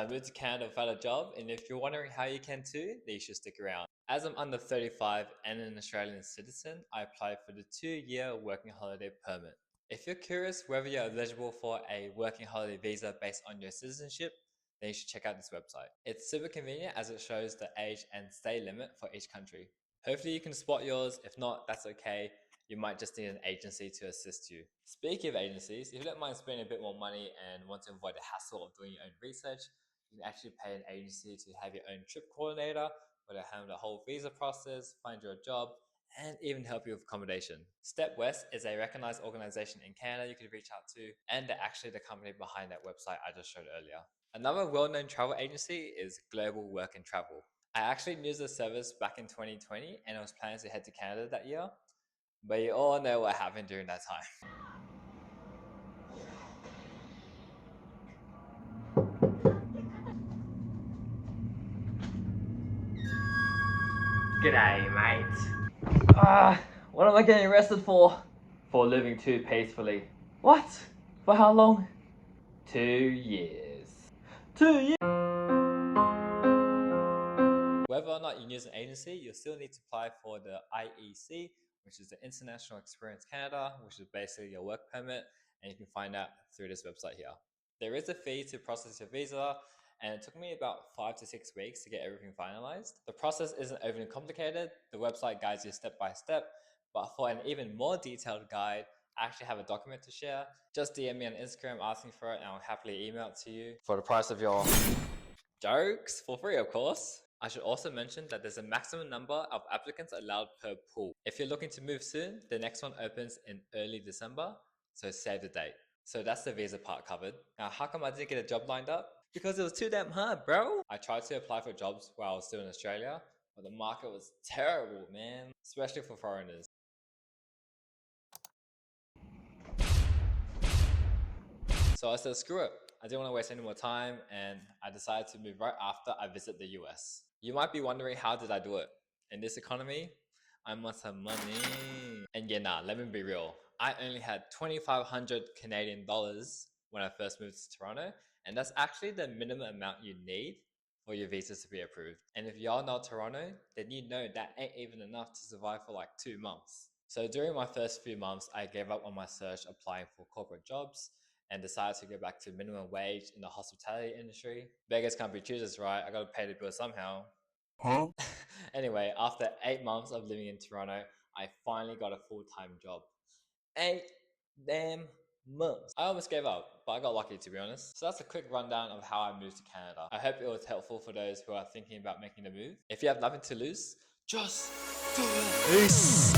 I moved to Canada without a job, and if you're wondering how you can too, then you should stick around. As I'm under 35 and an Australian citizen, I applied for the 2-year working holiday permit. If you're curious whether you're eligible for a working holiday visa based on your citizenship, then you should check out this website. It's super convenient as it shows the age and stay limit for each country. Hopefully you can spot yours. If not, that's okay. You might just need an agency to assist you. Speaking of agencies, if you don't mind spending a bit more money and want to avoid the hassle of doing your own research, you can actually pay an agency to have your own trip coordinator, where they handle the whole visa process, find you a job, and even help you with accommodation. Step West is a recognized organization in Canada you could reach out to, and they're actually the company behind that website I just showed earlier. Another well-known travel agency is Global Work and Travel. I actually used the service back in 2020 and I was planning to head to Canada that year, but you all know what happened during that time. G'day, mate. What am I getting arrested for? For living too peacefully. What? For how long? 2 years. 2 years? Whether or not you use an agency, you'll still need to apply for the IEC, which is the International Experience Canada, which is basically your work permit, and you can find out through this website here. There is a fee to process your visa, and it took me about 5 to 6 weeks to get everything finalized. The process isn't overly complicated. The website guides you step by step, but for an even more detailed guide, I actually have a document to share. Just DM me on Instagram asking for it, and I'll happily email it to you for the price of your jokes, for free of course. I should also mention that there's a maximum number of applicants allowed per pool. If you're looking to move soon, the next one opens in early December, so save the date. So that's the visa part covered. Now, how come I didn't get a job lined up? Because it was too damn hard, bro. I tried to apply for jobs while I was still in Australia, but the market was terrible, man, especially for foreigners. So I said, screw it. I didn't want to waste any more time, and I decided to move right after I visit the US. You might be wondering, how did I do it? In this economy, I must have money. And yeah, nah, let me be real. I only had 2,500 Canadian dollars when I first moved to Toronto, and that's actually the minimum amount you need for your visas to be approved. And if y'all know Toronto, then you know that ain't even enough to survive for like 2 months. So during my first few months, I gave up on my search applying for corporate jobs and decided to go back to minimum wage in the hospitality industry. Beggars can't be choosers, right? I gotta pay the bill somehow. Huh? Anyway, after 8 months of living in Toronto, I finally got a full-time job. 8 damn months. I almost gave up, but I got lucky, to be honest. So that's a quick rundown of how I moved to Canada. I hope it was helpful for those who are thinking about making the move. If you have nothing to lose, just do it. Peace.